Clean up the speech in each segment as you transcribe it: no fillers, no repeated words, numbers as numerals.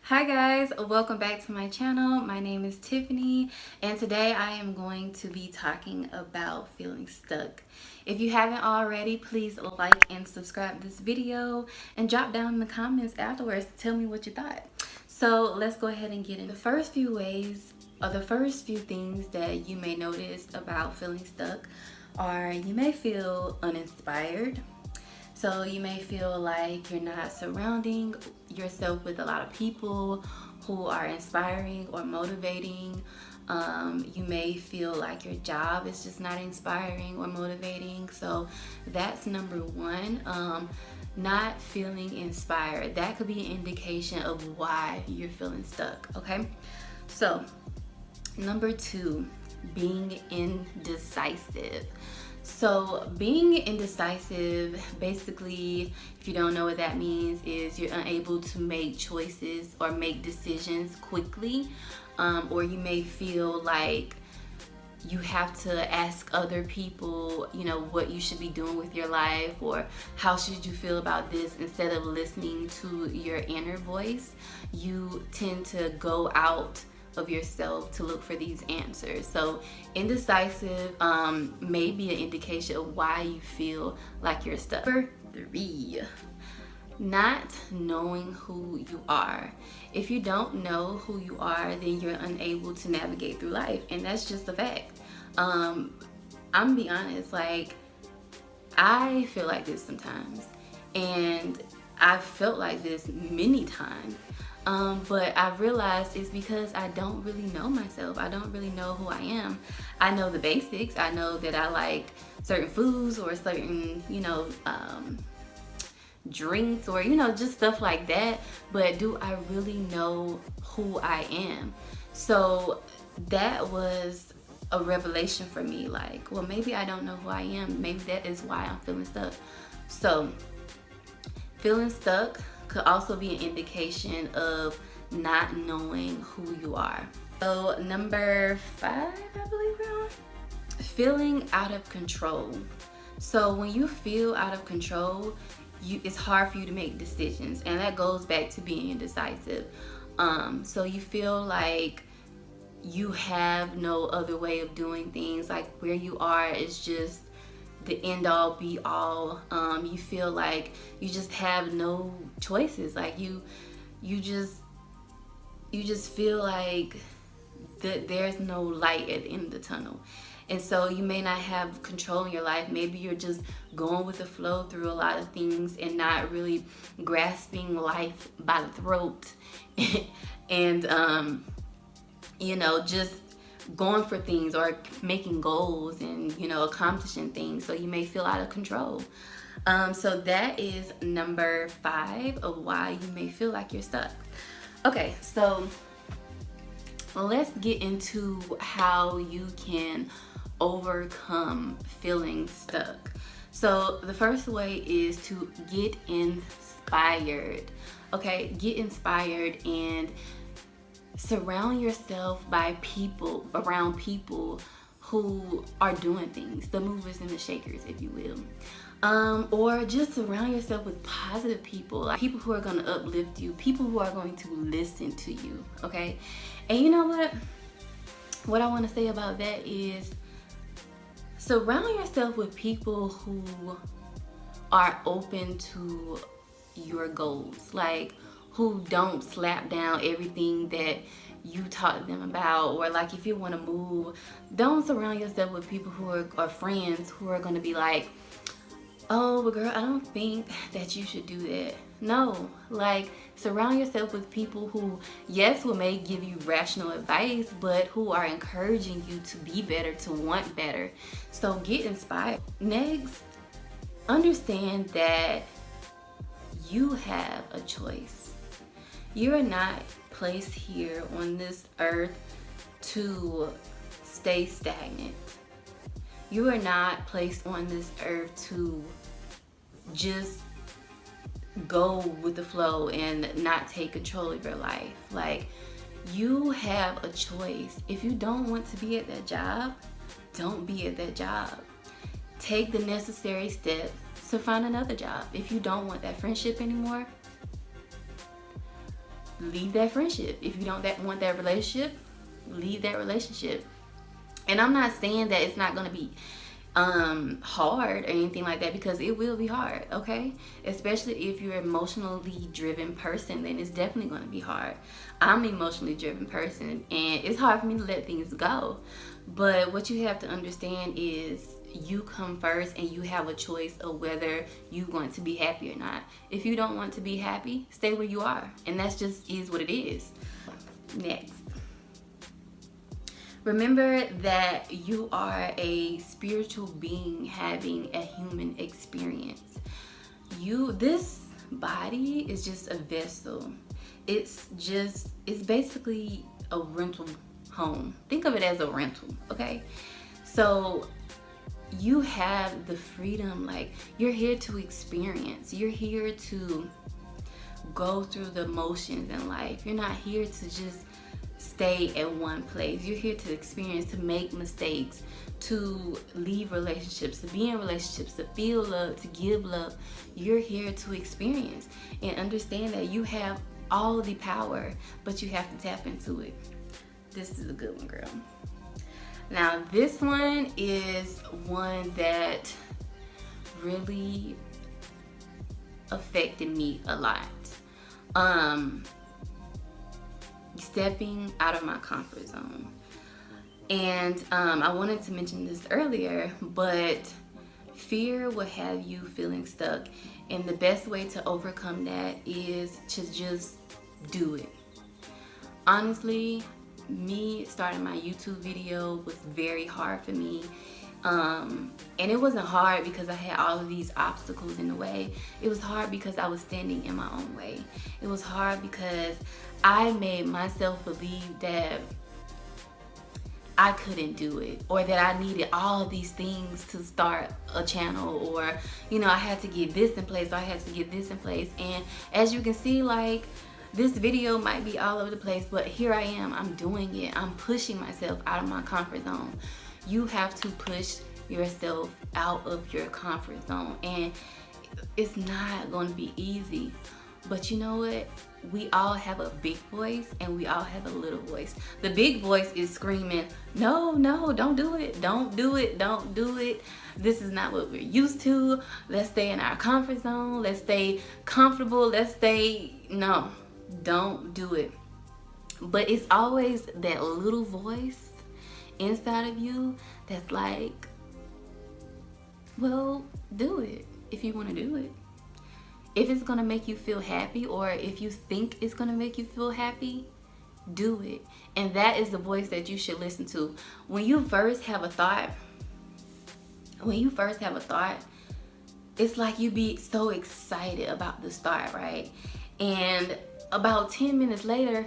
Hi guys, welcome back to my channel. My name is Tiffany and today I am going to be talking about feeling stuck. If you haven't already, please like and subscribe this video and drop down in the comments afterwards to tell me what you thought. So let's go ahead and get in. The first few ways or the first few things that you may notice about feeling stuck are you may feel uninspired. So you may feel like you're not surrounding yourself with a lot of people who are inspiring or motivating. You may feel like your job is just not inspiring or motivating. So that's number one. Not feeling inspired. That could be an indication of why you're feeling stuck, okay? So number two, being indecisive. So being indecisive, basically, if you don't know what that means, is you're unable to make choices or make decisions quickly, or you may feel like you have to ask other people, what you should be doing with your life or how should you feel about this instead of listening to your inner voice. You tend to go out of yourself to look for these answers. So indecisive may be an indication of why you feel like you're stuck. Number three, not knowing who you are. If you don't know who you are, then you're unable to navigate through life, and that's just a fact. I'm gonna be honest, like I feel like this sometimes, and I've felt like this many times. But I've realized it's because I don't really know myself. I don't really know who I am. I know the basics. I know that I like certain foods or certain, drinks or, just stuff like that. But do I really know who I am? So that was a revelation for me. Like, well, maybe I don't know who I am. Maybe that is why I'm feeling stuck. So feeling stuck could also be an indication of not knowing who you are. So number five, I believe we're on. Feeling out of control. So when you feel out of control, it's hard for you to make decisions, and that goes back to being indecisive. So you feel like you have no other way of doing things, like where you are is just the end all be all. You feel like you just have no choices. Like you just feel like that there's no light at the end of the tunnel. And so you may not have control in your life. Maybe you're just going with the flow through a lot of things and not really grasping life by the throat and just going for things or making goals and accomplishing things. So you may feel out of control. So that is number five of why you may feel like you're stuck. Okay, so let's get into how you can overcome feeling stuck. So the first way is to get inspired. Okay, get inspired and surround yourself around people who are doing things, the movers and the shakers, if you will. Or just surround yourself with positive people, like people who are going to uplift you, people who are going to listen to you, okay? And you know what I want to say about that is surround yourself with people who are open to your goals, like who don't slap down everything that you taught them about. Or like if you want to move, don't surround yourself with people who are friends who are going to be like, oh, but girl, I don't think that you should do that. No, like surround yourself with people who, yes, may give you rational advice, but who are encouraging you to be better, to want better. So get inspired. Next, understand that you have a choice. You are not placed here on this earth to stay stagnant. You are not placed on this earth to just go with the flow and not take control of your life. Like, you have a choice. If you don't want to be at that job, don't be at that job. Take the necessary steps to find another job. If you don't want that friendship anymore, leave that friendship. If you don't want that relationship, leave that relationship. And I'm not saying that it's not going to be hard or anything like that, because it will be hard, okay? Especially if you're an emotionally driven person, then it's definitely going to be hard. I'm an emotionally driven person, and it's hard for me to let things go. But what you have to understand is you come first, and you have a choice of whether you're going to be happy or not. If you don't want to be happy, stay where you are, and that's just is what it is. Next, remember that you are a spiritual being having a human experience. This body is just a vessel. It's basically a rental home. Think of it as a rental, okay? So you have the freedom, like, you're here to experience. You're here to go through the motions in life. You're not here to just stay at one place. You're here to experience, to make mistakes, to leave relationships, to be in relationships, to feel love, to give love. You're here to experience, and understand that you have all the power, but you have to tap into it. This is a good one, girl. Now, this one is one that really affected me a lot. Stepping out of my comfort zone. And I wanted to mention this earlier, but fear will have you feeling stuck. And the best way to overcome that is to just do it. Honestly, me starting my YouTube video was very hard for me. And it wasn't hard because I had all of these obstacles in the way. It was hard because I was standing in my own way. It was hard because I made myself believe that I couldn't do it, or that I needed all of these things to start a channel, or, you know, I had to get this in place, or I had to get this in place. And as you can see, like, this video might be all over the place, but here I am. I'm doing it. I'm pushing myself out of my comfort zone. You have to push yourself out of your comfort zone, and it's not going to be easy. But you know what? We all have a big voice, and we all have a little voice. The big voice is screaming, no, no, don't do it. Don't do it. Don't do it. This is not what we're used to. Let's stay in our comfort zone. Let's stay comfortable. No, don't do it. But it's always that little voice inside of you that's like, well, do it if you want to do it. If it's going to make you feel happy, or if you think it's going to make you feel happy, do it. And that is the voice that you should listen to. When you first have a thought, it's like you be so excited about the start, right? And about 10 minutes later,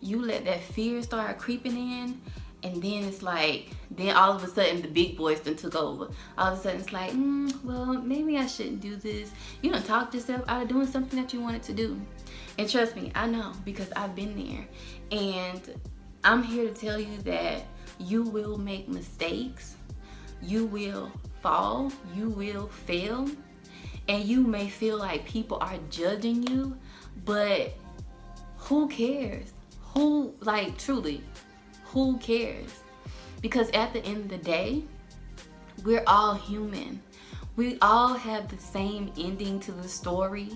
you let that fear start creeping in, and then it's like, then all of a sudden the big voice then took over. All of a sudden it's like, well, maybe I shouldn't do this. You done talked yourself out of doing something that you wanted to do. And trust me, I know, because I've been there. And I'm here to tell you that you will make mistakes. You will fall. You will fail. And you may feel like people are judging you, but who cares? Truly, who cares? Because at the end of the day, we're all human. We all have the same ending to the story,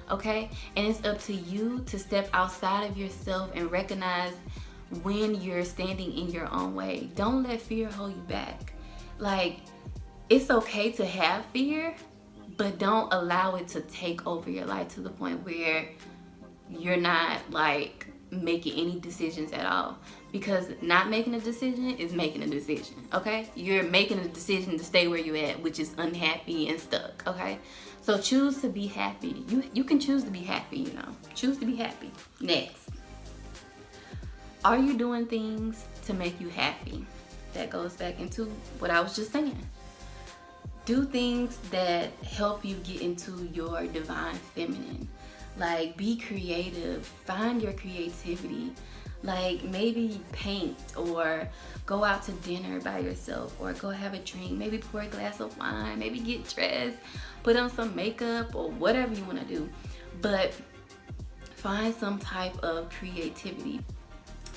okay? And it's up to you to step outside of yourself and recognize when you're standing in your own way. Don't let fear hold you back. Like, it's okay to have fear, but don't allow it to take over your life to the point where you're not like making any decisions at all. Because not making a decision is making a decision, okay? You're making a decision to stay where you're at, which is unhappy and stuck, okay? So choose to be happy. You can choose to be happy, you know. Choose to be happy. Next. Are you doing things to make you happy? That goes back into what I was just saying. Do things that help you get into your divine feminine. Like, be creative. Find your creativity. Like, maybe paint, or go out to dinner by yourself, or go have a drink. Maybe pour a glass of wine. Maybe get dressed. Put on some makeup, or whatever you want to do. But find some type of creativity.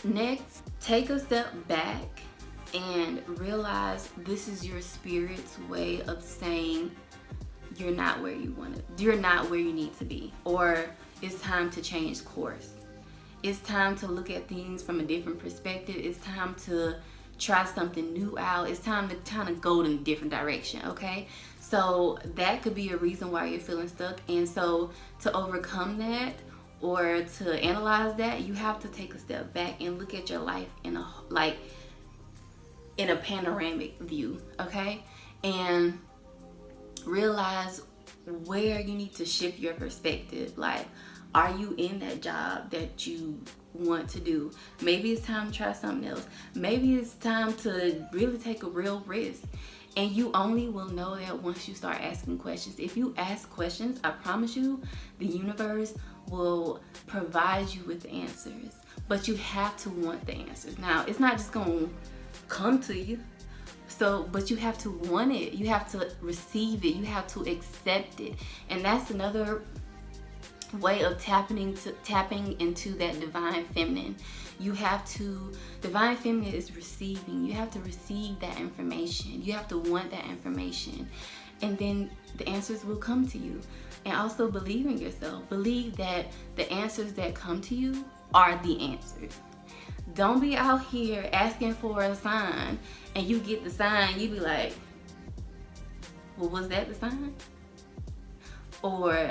Next, take a step back and realize this is your spirit's way of saying you're not where you want to, you're not where you need to be, or it's time to change course. It's time to look at things from a different perspective. It's time to try something new out. It's time to kind of go in a different direction, okay? So that could be a reason why you're feeling stuck. And so to overcome that, or to analyze that, you have to take a step back and look at your life in a panoramic view, okay? And realize where you need to shift your perspective. Like, are you in that job that you want to do? Maybe it's time to try something else. Maybe it's time to really take a real risk. And you only will know that once you start asking questions. If you ask questions, I promise you, the universe will provide you with the answers. But you have to want the answers. Now, it's not just going to come to you. But you have to want it. You have to receive it. You have to accept it. And that's another way of tapping into that divine feminine. Divine feminine is receiving. You have to receive that information. You have to want that information. And then the answers will come to you. And also believe in yourself. Believe that the answers that come to you are the answers. Don't be out here asking for a sign and you get the sign, you be like, well, was that the sign? Or,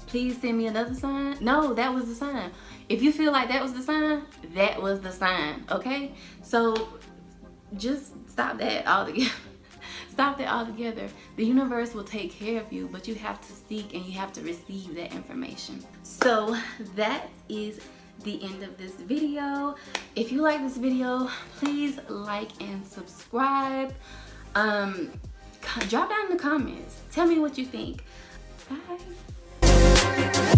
please send me another sign. No, that was the sign. If you feel like that was the sign, that was the sign, okay? So just stop that altogether. Stop that altogether. The universe will take care of you, but you have to seek and you have to receive that information. So that is the end of this video. If you like this video, please like and subscribe. Drop down in the comments. Tell me what you think. Bye.